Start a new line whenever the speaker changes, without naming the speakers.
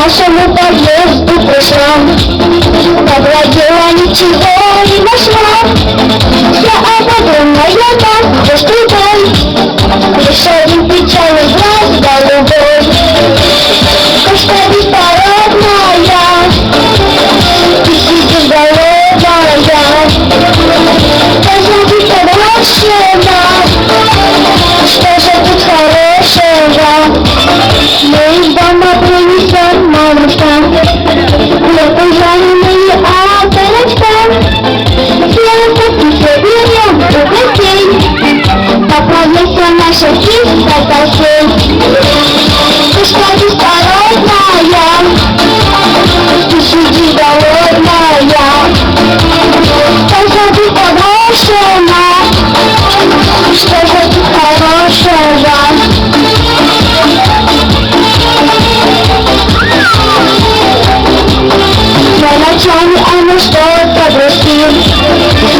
нашему подъезду пришла, погладила, ничего не нашла. Вся ободранная так, за студой, лишь один печальный глаз голубой. Кошка беспородная, ты сидишь голодная, должна быть подброшена. Что же тут хорошего? Мы из дома принесем, мамушка, хлеб жареный от молочка. Хлеб и соберем у гостей, поклонится наша киска косей. Кошка беспородная, ты сиди голодная, должна быть подброшена. Что же тут хорошего? За ночами оно что